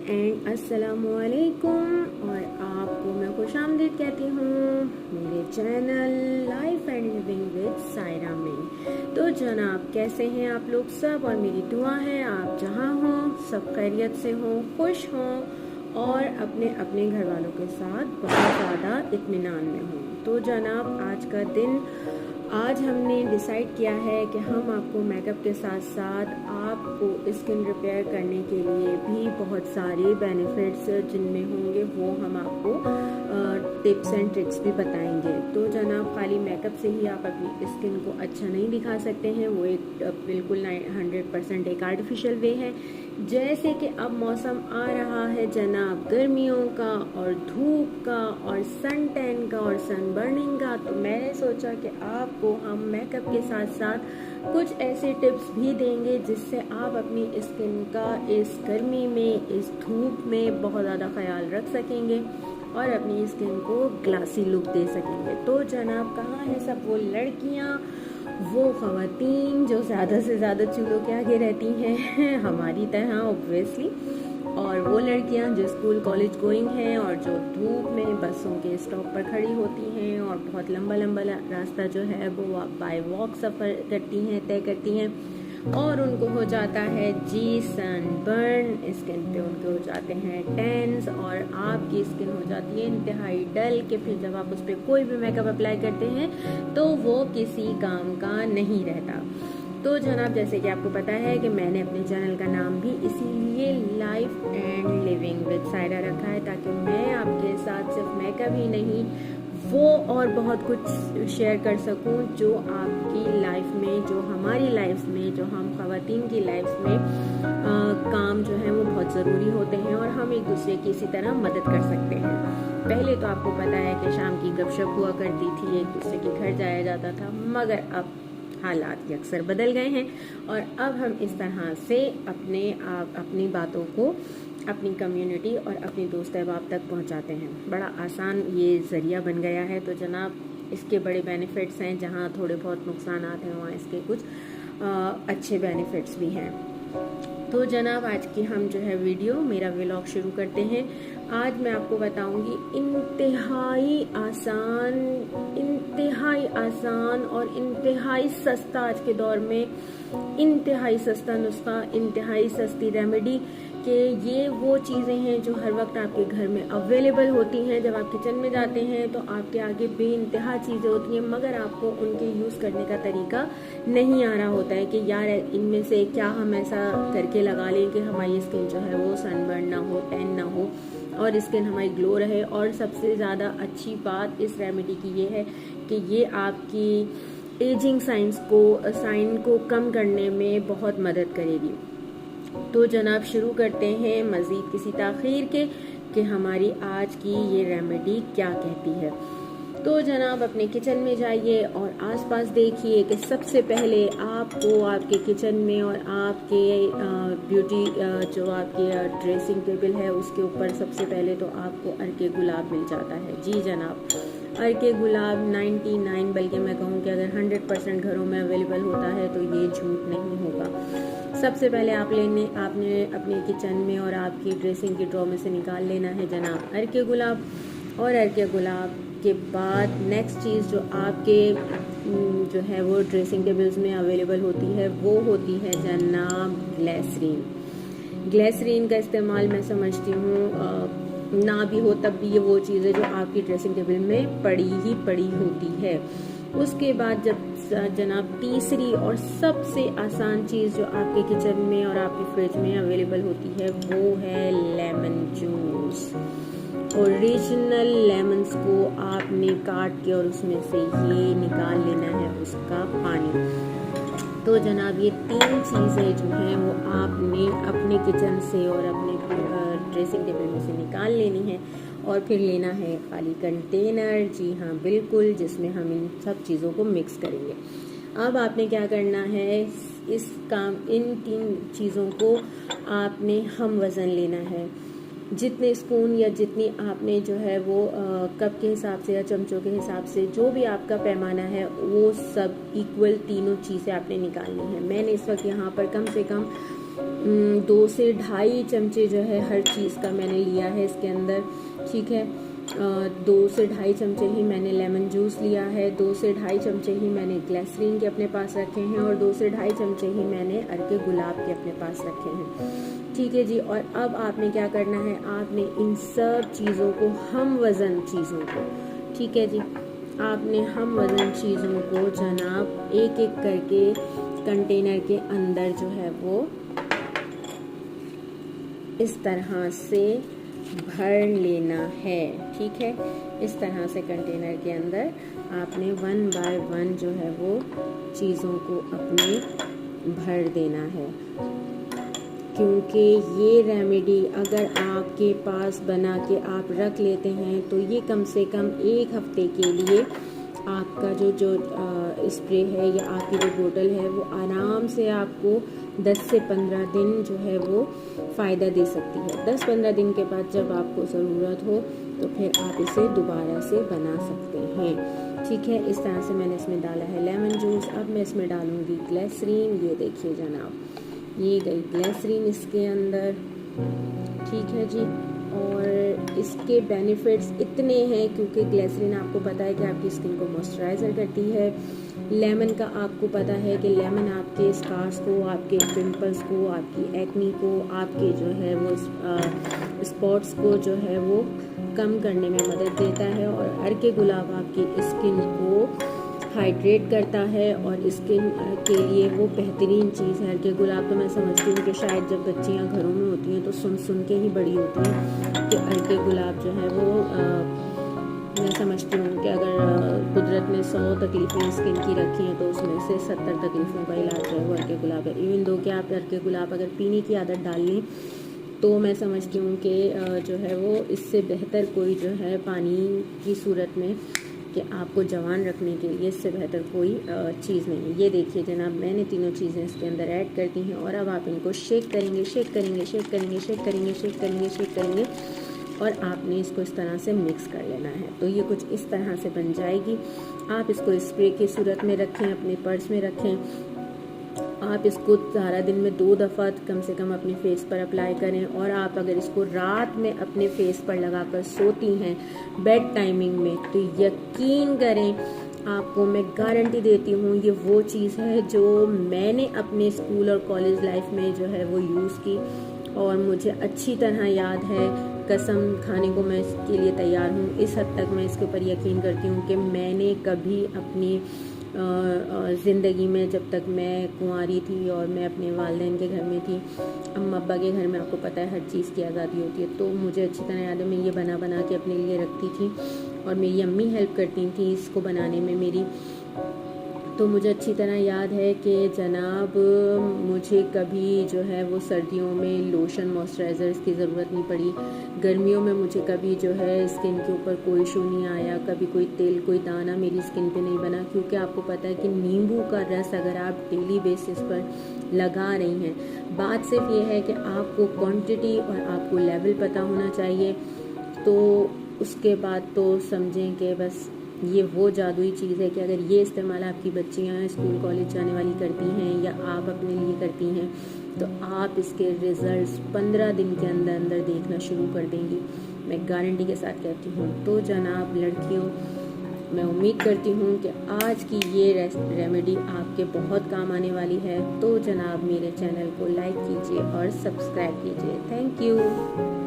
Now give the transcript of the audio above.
And अस्सलामुअलैकुम और आपको मैं खुशामदीद कहती हूँ मेरे channel life and living with Saira में। तो जनाब, कैसे हैं आप लोग सब? और मेरी दुआ है आप जहाँ हो सब खैरियत से हो, खुश हों और अपने अपने घर वालों के साथ बहुत ज़्यादा इत्मीनान में हों। तो जनाब, आज हमने डिसाइड किया है कि हम आपको मेकअप के साथ साथ आपको स्किन रिपेयर करने के लिए भी बहुत सारे बेनिफिट्स जिनमें होंगे वो हम आपको टिप्स एंड ट्रिक्स भी बताएंगे। तो जनाब, खाली मेकअप से ही आप अपनी स्किन को अच्छा नहीं दिखा सकते हैं, वो एक बिल्कुल 100% एक आर्टिफिशियल वे है। जैसे कि अब मौसम आ रहा है जनाब गर्मियों का और धूप का और सन टैन का और सन बर्निंग का, तो मैंने सोचा कि आपको हम मेकअप के साथ साथ कुछ ऐसे टिप्स भी देंगे जिससे आप अपनी स्किन का इस गर्मी में, इस धूप में बहुत ज़्यादा ख्याल रख सकेंगे और अपनी स्किन को ग्लासी लुक दे सकेंगे। तो जनाब, कहाँ है सब वो लड़कियाँ, वो ख़वातीन जो ज़्यादा से ज़्यादा चूल्हों के आगे रहती हैं हमारी तरह ऑब्वियसली, और वो लड़कियां जो स्कूल कॉलेज गोइंग हैं और जो धूप में बसों के स्टॉप पर खड़ी होती हैं और बहुत लंबा लंबा रास्ता जो है वो बाय वॉक सफ़र करती हैं, तय करती हैं, और उनको हो जाता है जी सनबर्न, स्किन पे उनके हो जाते हैं टैन्स और आपकी स्किन हो जाती है इंतहाई डल कि फिर जब आप उस पर कोई भी मेकअप अप्लाई करते हैं तो वो किसी काम का नहीं रहता। तो जनाब, जैसे कि आपको पता है कि मैंने अपने चैनल का नाम भी इसीलिए life and living with Saira रखा है, ताकि मैं आपके साथ सिर्फ मेकअप ही नहीं वो और बहुत कुछ शेयर कर सकूं जो आपकी लाइफ में, जो हमारी लाइफ में, जो हम ख़वातीन की लाइफ में काम जो है वो बहुत ज़रूरी होते हैं और हम एक दूसरे की इसी तरह मदद कर सकते हैं। पहले तो आपको पता है कि शाम की गपशप हुआ करती थी, एक दूसरे के घर जाया जाता था, मगर अब हालात अक्सर बदल गए हैं और अब हम इस तरह से अपनी बातों को अपनी कम्युनिटी और अपनी दोस्त अहबाब तक पहुंचाते हैं। बड़ा आसान ये ज़रिया बन गया है। तो जनाब, इसके बड़े बेनिफिट्स हैं, जहां थोड़े बहुत नुकसान हैं वहाँ इसके कुछ अच्छे बेनिफिट्स भी हैं। तो जनाब, आज की हम जो है वीडियो, मेरा व्लॉग शुरू करते हैं। आज मैं आपको बताऊंगी इंतहाई आसान और इंतहाई सस्ता, आज के दौर में इंतहाई सस्ता नुस्खा, इंतहाई सस्ती रेमेडी कि ये वो चीज़ें हैं जो हर वक्त आपके घर में अवेलेबल होती हैं। जब आप किचन में जाते हैं तो आपके आगे बेइंतहा चीज़ें होती हैं, मगर आपको उनके यूज़ करने का तरीका नहीं आ रहा होता है कि यार इनमें से क्या हम ऐसा करके लगा लें कि हमारी स्किन जो है वो सनबर्न ना हो, टैन ना हो और स्किन हमारी ग्लो रहे। और सबसे ज़्यादा अच्छी बात इस रेमेडी की ये है कि ये आपकी एजिंग साइन को कम करने में बहुत मदद करेगी। तो जनाब, शुरू करते हैं मज़ीद किसी ताख़ीर के कि हमारी आज की ये रेमेडी क्या कहती है। तो जनाब, अपने किचन में जाइए और आसपास देखिए कि सबसे पहले आपको आपके किचन में और आपके ब्यूटी जो आपकी ड्रेसिंग टेबल है उसके ऊपर सबसे पहले तो आपको अर्के गुलाब मिल जाता है। जी जनाब, अर्के गुलाब 99, बल्कि मैं कहूँ कि अगर 100% घरों में अवेलेबल होता है तो ये झूठ नहीं होगा। सबसे पहले आपने अपने किचन में और आपकी ड्रेसिंग की ड्रॉ में से निकाल लेना है जनाब अर्के गुलाब। और अर्के गुलाब के बाद नेक्स्ट चीज़ जो आपके जो है वो ड्रेसिंग टेबल्स में अवेलेबल होती है वो होती है जनाब ग्लिसरीन। ग्लिसरीन का इस्तेमाल मैं समझती हूँ ना भी हो तब भी ये वो चीज़ है जो आपकी ड्रेसिंग टेबल में पड़ी होती है। उसके बाद जब जनाब तीसरी और सबसे आसान चीज़ जो आपके किचन में और आपके फ्रिज में अवेलेबल होती है वो है लेमन जूस। ओरिजिनल लेमन्स को आपने काट के और उसमें से ये निकाल लेना है उसका पानी। तो जनाब, ये 3 चीज़ें जो हैं वो आपने अपने किचन से और अपने ड्रेसिंग टेबल में से निकाल लेनी है और फिर लेना है खाली कंटेनर, जी हाँ बिल्कुल, जिसमें हम इन सब चीज़ों को मिक्स करेंगे। अब आपने क्या करना है, इन 3 चीज़ों को आपने हम वज़न लेना है। जितने स्पून या जितनी आपने जो है वो कप के हिसाब से या चमचों के हिसाब से जो भी आपका पैमाना है वो सब इक्वल तीनों चीज़ें आपने निकालनी है। मैंने इस वक्त यहाँ पर कम से कम 2 से ढाई चमचे जो है हर चीज़ का मैंने लिया है इसके अंदर, ठीक है। 2 से ढाई चमचे ही मैंने लेमन जूस लिया है, 2 से ढाई चमचे ही मैंने ग्लिसरीन के अपने पास रखे हैं और 2 से ढाई चमचे ही मैंने अर्के गुलाब के अपने पास रखे हैं, ठीक है जी। और अब आपने क्या करना है, आपने इन सब चीज़ों को, हम वज़न चीज़ों को, ठीक है जी, आपने हम वज़न चीज़ों को जनाब एक एक करके कंटेनर के अंदर जो है वो इस तरह से भर लेना है, ठीक है। इस तरह से कंटेनर के अंदर आपने 1 बाय 1 जो है वो चीज़ों को अपने भर देना है, क्योंकि ये रेमेडी अगर आपके पास बना के आप रख लेते हैं तो ये कम से कम 1 हफ्ते के लिए आपका जो स्प्रे है या आपकी जो बोतल है वो आराम से आपको 10 से 15 दिन जो है वो फ़ायदा दे सकती है। 10-15 दिन के बाद जब आपको ज़रूरत हो तो फिर आप इसे दोबारा से बना सकते हैं, ठीक है। इस तरह से मैंने इसमें डाला है लेमन जूस। अब मैं इसमें डालूँगी ग्लिसरीन। ये देखिए जनाब, ये गई ग्लिसरीन इसके अंदर, ठीक है जी। और इसके बेनिफिट्स इतने हैं क्योंकि ग्लिसरीन आपको पता है कि आपकी स्किन को मॉइस्चराइज़र करती है। लेमन का आपको पता है कि लेमन आपके स्कार्स को, आपके पिंपल्स को, आपकी एक्नी को, आपके जो है वो स्पॉट्स को जो है वो कम करने में मदद देता है। और अर्के गुलाब आपकी स्किन को हाइड्रेट करता है और स्किन के लिए वो बेहतरीन चीज़ है। अर्के गुलाब तो मैं समझती हूँ कि शायद जब बच्चियाँ घरों में होती हैं तो सुन के ही बड़ी होती हैं कि अर्के गुलाब जो है वो मैं समझती हूँ कि अगर कुदरत ने 100 तकलीफ़ें स्किन की रखी हैं तो उसमें से 70 तकलीफ़ों का इलाज जो है वो अर्के गुलाब है। इवन दो कि आप अर्के गुलाब अगर पीने की आदत डाल लें तो मैं समझती हूँ कि जो है वो इससे बेहतर कोई जो है पानी की सूरत में कि आपको जवान रखने के लिए इससे बेहतर कोई चीज़ नहीं है। ये देखिए जनाब, मैंने तीनों चीज़ें इसके अंदर ऐड कर दी हैं और अब आप इनको शेक करेंगे, शेक करेंगे, शेक करेंगे, शेक करेंगे, शेक करेंगे, शेक करेंगे और आपने इसको इस तरह से मिक्स कर लेना है। तो ये कुछ इस तरह से बन जाएगी। आप इसको स्प्रे की सूरत में रखें, अपने पर्स में रखें। आप इसको सारा दिन में 2 दफ़ा कम से कम अपने फेस पर अप्लाई करें। और आप अगर इसको रात में अपने फेस पर लगाकर सोती हैं बेड टाइमिंग में तो यकीन करें, आपको मैं गारंटी देती हूँ ये वो चीज़ है जो मैंने अपने स्कूल और कॉलेज लाइफ में जो है वो यूज़ की और मुझे अच्छी तरह याद है। कसम खाने को मैं इसके लिए तैयार हूँ। इस हद तक मैं इसके ऊपर यकीन करती हूँ कि मैंने कभी अपनी ज़िंदगी में, जब तक मैं कुंवारी थी और मैं अपने वालिदैन के घर में थी, अम्मा अब्बा के घर में आपको पता है हर चीज़ की आज़ादी होती है, तो मुझे अच्छी तरह याद है मैं ये बना बना के अपने लिए रखती थी और मेरी अम्मी हेल्प करती थी इसको बनाने में मेरी। तो मुझे अच्छी तरह याद है कि जनाब मुझे कभी जो है वो सर्दियों में लोशन मॉइस्चराइज़र्स की ज़रूरत नहीं पड़ी। गर्मियों में मुझे कभी जो है स्किन के ऊपर कोई इशू नहीं आया, कभी कोई तेल कोई दाना मेरी स्किन पे नहीं बना, क्योंकि आपको पता है कि नींबू का रस अगर आप डेली बेसिस पर लगा रही हैं, बात सिर्फ ये है कि आपको क्वांटिटी और आपको लेवल पता होना चाहिए। तो उसके बाद तो समझें कि बस ये वो जादुई चीज़ है कि अगर ये इस्तेमाल आपकी बच्चियाँ स्कूल कॉलेज जाने वाली करती हैं या आप अपने लिए करती हैं तो आप इसके रिज़ल्ट्स 15 दिन के अंदर अंदर देखना शुरू कर देंगी, मैं गारंटी के साथ कहती हूँ। तो जनाब लड़कियों, मैं उम्मीद करती हूँ कि आज की ये रेमेडी आपके बहुत काम आने वाली है। तो जनाब मेरे चैनल को लाइक कीजिए और सब्सक्राइब कीजिए। Thank you.